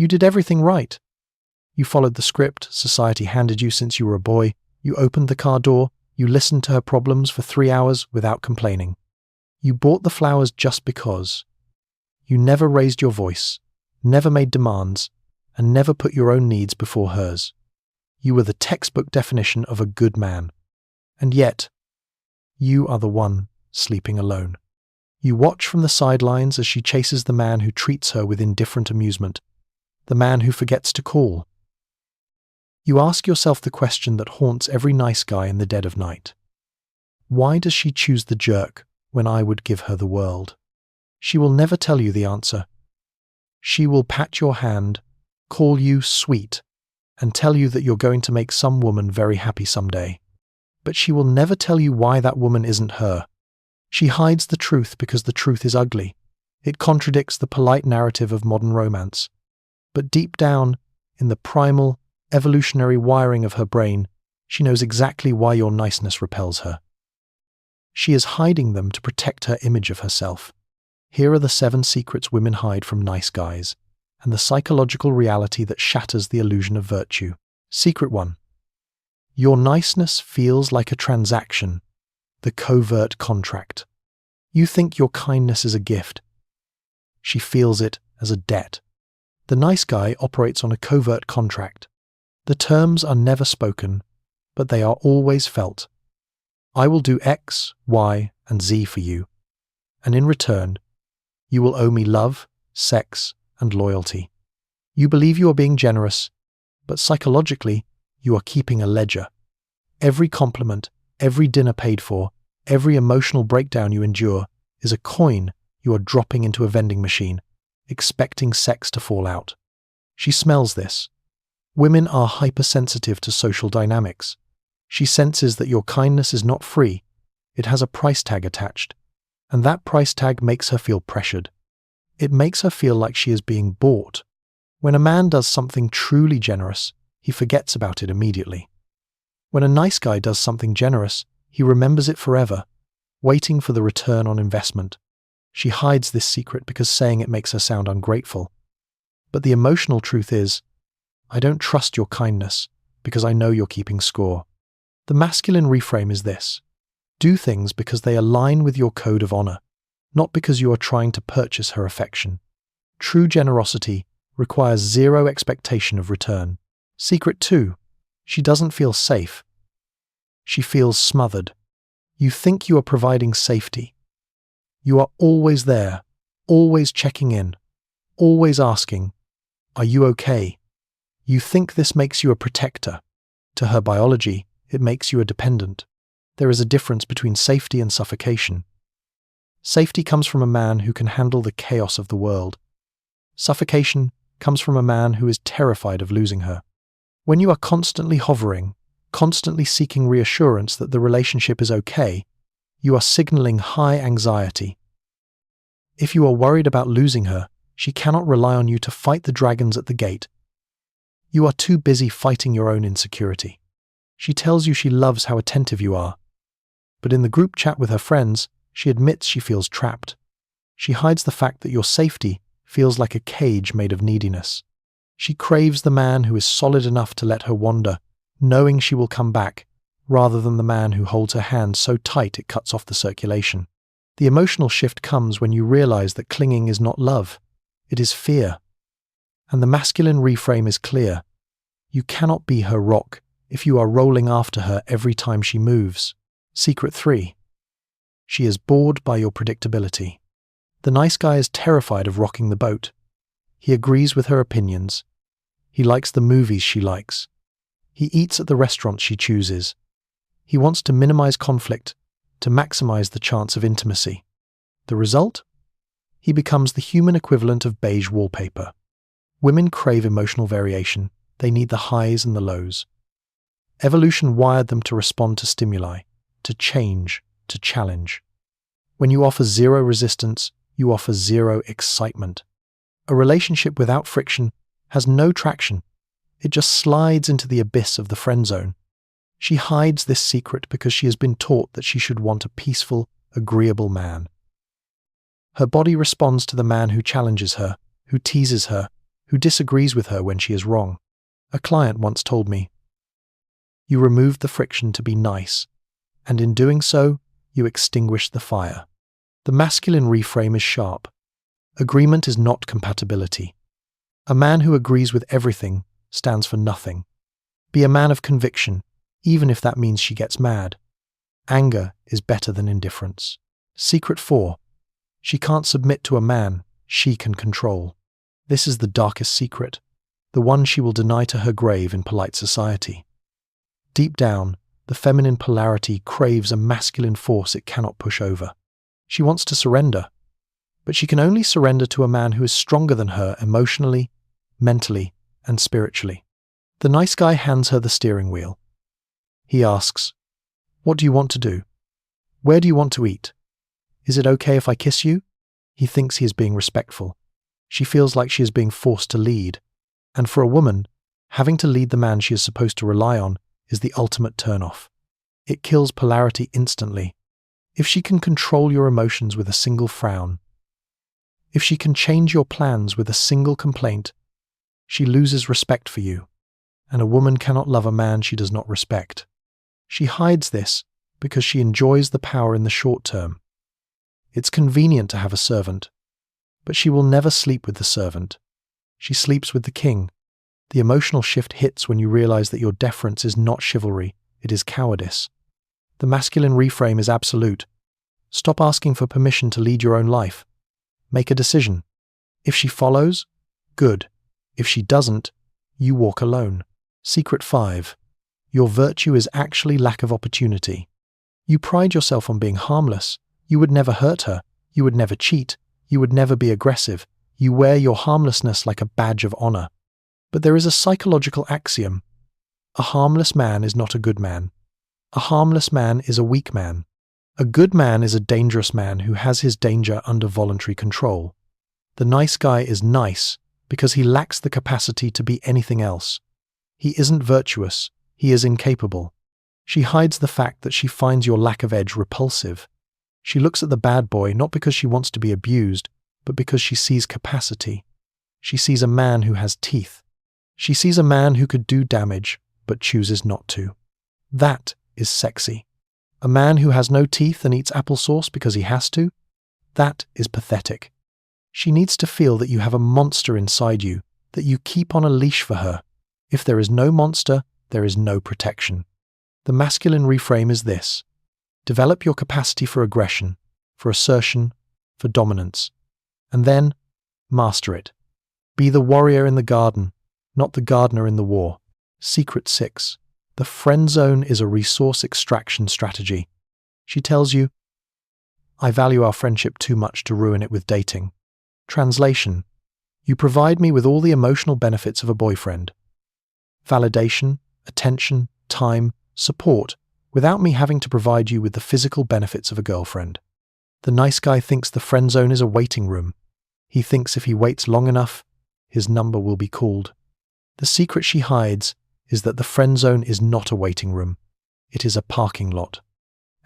You did everything right. You followed the script society handed you since you were a boy. You opened the car door. You listened to her problems for 3 hours without complaining. You bought the flowers just because. You never raised your voice, never made demands, and never put your own needs before hers. You were the textbook definition of a good man. And yet, you are the one sleeping alone. You watch from the sidelines as she chases the man who treats her with indifferent amusement, the man who forgets to call. You ask yourself the question that haunts every nice guy in the dead of night. Why does she choose the jerk when I would give her the world? She will never tell you the answer. She will pat your hand, call you sweet, and tell you that you're going to make some woman very happy someday. But she will never tell you why that woman isn't her. She hides the truth because the truth is ugly. It contradicts the polite narrative of modern romance. But deep down, in the primal, evolutionary wiring of her brain, she knows exactly why your niceness repels her. She is hiding them to protect her image of herself. Here are the 7 secrets women hide from nice guys, and the psychological reality that shatters the illusion of virtue. Secret 1. Your niceness feels like a transaction, the covert contract. You think your kindness is a gift. She feels it as a debt. The nice guy operates on a covert contract. The terms are never spoken, but they are always felt. I will do X, Y, and Z for you, and in return, you will owe me love, sex, and loyalty. You believe you are being generous, but psychologically, you are keeping a ledger. Every compliment, every dinner paid for, every emotional breakdown you endure is a coin you are dropping into a vending machine, expecting sex to fall out. She smells this. Women are hypersensitive to social dynamics. She senses that your kindness is not free, it has a price tag attached, and that price tag makes her feel pressured. It makes her feel like she is being bought. When a man does something truly generous, he forgets about it immediately. When a nice guy does something generous, he remembers it forever, waiting for the return on investment. She hides this secret because saying it makes her sound ungrateful. But the emotional truth is, I don't trust your kindness because I know you're keeping score. The masculine reframe is this: do things because they align with your code of honor, not because you are trying to purchase her affection. True generosity requires zero expectation of return. Secret 2. She doesn't feel safe. She feels smothered. You think you are providing safety. You are always there, always checking in, always asking, are you okay? You think this makes you a protector. To her biology, it makes you a dependent. There is a difference between safety and suffocation. Safety comes from a man who can handle the chaos of the world. Suffocation comes from a man who is terrified of losing her. When you are constantly hovering, constantly seeking reassurance that the relationship is okay, you are signaling high anxiety. If you are worried about losing her, she cannot rely on you to fight the dragons at the gate. You are too busy fighting your own insecurity. She tells you she loves how attentive you are. But in the group chat with her friends, she admits she feels trapped. She hides the fact that your safety feels like a cage made of neediness. She craves the man who is solid enough to let her wander, knowing she will come back, rather than the man who holds her hand so tight it cuts off the circulation. The emotional shift comes when you realize that clinging is not love, it is fear. And the masculine reframe is clear. You cannot be her rock if you are rolling after her every time she moves. Secret 3. She is bored by your predictability. The nice guy is terrified of rocking the boat. He agrees with her opinions. He likes the movies she likes. He eats at the restaurant she chooses. He wants to minimize conflict, to maximize the chance of intimacy. The result? He becomes the human equivalent of beige wallpaper. Women crave emotional variation. They need the highs and the lows. Evolution wired them to respond to stimuli, to change, to challenge. When you offer zero resistance, you offer zero excitement. A relationship without friction has no traction. It just slides into the abyss of the friend zone. She hides this secret because she has been taught that she should want a peaceful, agreeable man. Her body responds to the man who challenges her, who teases her, who disagrees with her when she is wrong. A client once told me, "You removed the friction to be nice, and in doing so, you extinguished the fire." The masculine reframe is sharp. Agreement is not compatibility. A man who agrees with everything stands for nothing. Be a man of conviction, even if that means she gets mad. Anger is better than indifference. Secret 4. She can't submit to a man she can control. This is the darkest secret, the one she will deny to her grave in polite society. Deep down, the feminine polarity craves a masculine force it cannot push over. She wants to surrender, but she can only surrender to a man who is stronger than her emotionally, mentally, and spiritually. The nice guy hands her the steering wheel. He asks, "What do you want to do? Where do you want to eat? Is it okay if I kiss you?" He thinks he is being respectful. She feels like she is being forced to lead. And for a woman, having to lead the man she is supposed to rely on is the ultimate turnoff. It kills polarity instantly. If she can control your emotions with a single frown, if she can change your plans with a single complaint, she loses respect for you. And a woman cannot love a man she does not respect. She hides this because she enjoys the power in the short term. It's convenient to have a servant, but she will never sleep with the servant. She sleeps with the king. The emotional shift hits when you realize that your deference is not chivalry, it is cowardice. The masculine reframe is absolute. Stop asking for permission to lead your own life. Make a decision. If she follows, good. If she doesn't, you walk alone. Secret 5. Your virtue is actually lack of opportunity. You pride yourself on being harmless. You would never hurt her. You would never cheat. You would never be aggressive. You wear your harmlessness like a badge of honor. But there is a psychological axiom. A harmless man is not a good man. A harmless man is a weak man. A good man is a dangerous man who has his danger under voluntary control. The nice guy is nice because he lacks the capacity to be anything else. He isn't virtuous. He is incapable. She hides the fact that she finds your lack of edge repulsive. She looks at the bad boy not because she wants to be abused, but because she sees capacity. She sees a man who has teeth. She sees a man who could do damage, but chooses not to. That is sexy. A man who has no teeth and eats applesauce because he has to? That is pathetic. She needs to feel that you have a monster inside you, that you keep on a leash for her. If there is no monster, there is no protection. The masculine reframe is this. Develop your capacity for aggression, for assertion, for dominance. And then, master it. Be the warrior in the garden, not the gardener in the war. Secret 6. The friend zone is a resource extraction strategy. She tells you, "I value our friendship too much to ruin it with dating." Translation: you provide me with all the emotional benefits of a boyfriend. Validation, attention, time, support, without me having to provide you with the physical benefits of a girlfriend. The nice guy thinks the friend zone is a waiting room. He thinks if he waits long enough, his number will be called. The secret she hides is that the friend zone is not a waiting room. It is a parking lot.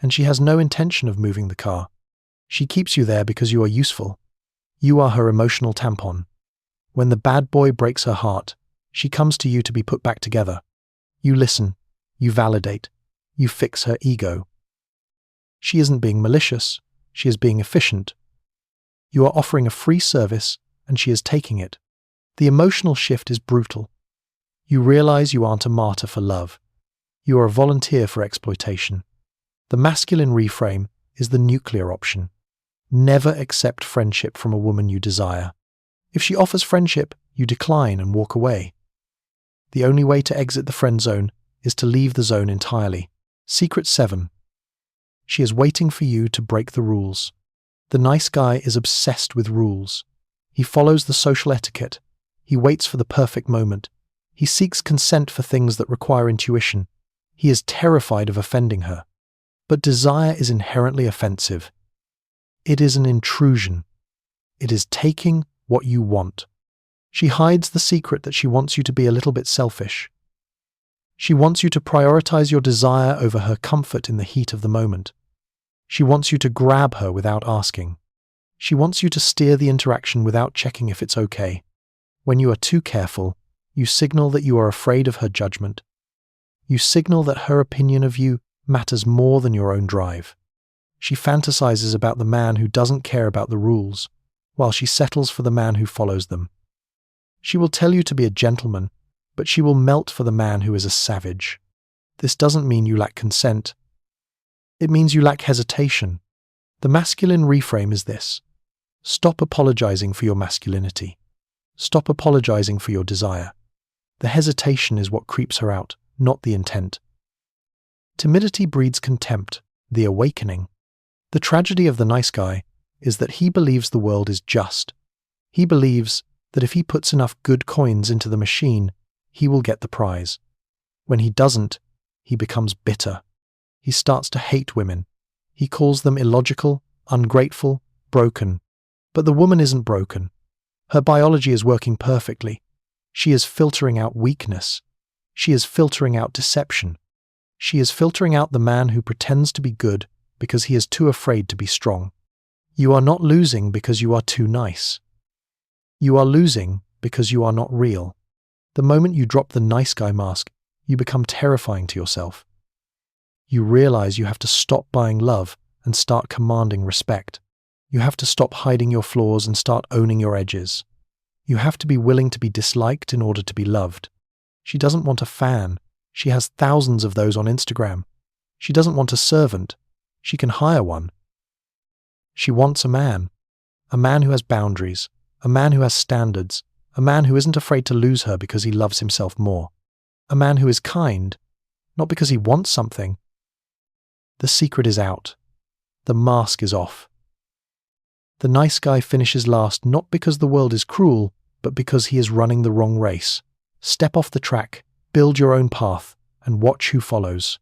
And she has no intention of moving the car. She keeps you there because you are useful. You are her emotional tampon. When the bad boy breaks her heart, she comes to you to be put back together. You listen. You validate. You fix her ego. She isn't being malicious. She is being efficient. You are offering a free service, and she is taking it. The emotional shift is brutal. You realize you aren't a martyr for love. You are a volunteer for exploitation. The masculine reframe is the nuclear option. Never accept friendship from a woman you desire. If she offers friendship, you decline and walk away. The only way to exit the friend zone is to leave the zone entirely. Secret 7. She is waiting for you to break the rules. The nice guy is obsessed with rules. He follows the social etiquette. He waits for the perfect moment. He seeks consent for things that require intuition. He is terrified of offending her. But desire is inherently offensive. It is an intrusion. It is taking what you want. She hides the secret that she wants you to be a little bit selfish. She wants you to prioritize your desire over her comfort in the heat of the moment. She wants you to grab her without asking. She wants you to steer the interaction without checking if it's okay. When you are too careful, you signal that you are afraid of her judgment. You signal that her opinion of you matters more than your own drive. She fantasizes about the man who doesn't care about the rules, while she settles for the man who follows them. She will tell you to be a gentleman, but she will melt for the man who is a savage. This doesn't mean you lack consent. It means you lack hesitation. The masculine reframe is this: stop apologizing for your masculinity. Stop apologizing for your desire. The hesitation is what creeps her out, not the intent. Timidity breeds contempt, the awakening. The tragedy of the nice guy is that he believes the world is just. He believes that if he puts enough good coins into the machine, he will get the prize. When he doesn't, he becomes bitter. He starts to hate women. He calls them illogical, ungrateful, broken. But the woman isn't broken. Her biology is working perfectly. She is filtering out weakness. She is filtering out deception. She is filtering out the man who pretends to be good because he is too afraid to be strong. You are not losing because you are too nice. You are losing because you are not real. The moment you drop the nice guy mask, you become terrifying to yourself. You realize you have to stop buying love and start commanding respect. You have to stop hiding your flaws and start owning your edges. You have to be willing to be disliked in order to be loved. She doesn't want a fan. She has thousands of those on Instagram. She doesn't want a servant. She can hire one. She wants a man who has boundaries, a man who has standards, a man who isn't afraid to lose her because he loves himself more, a man who is kind, not because he wants something. The secret is out. The mask is off. The nice guy finishes last not because the world is cruel, but because he is running the wrong race. Step off the track, build your own path, and watch who follows.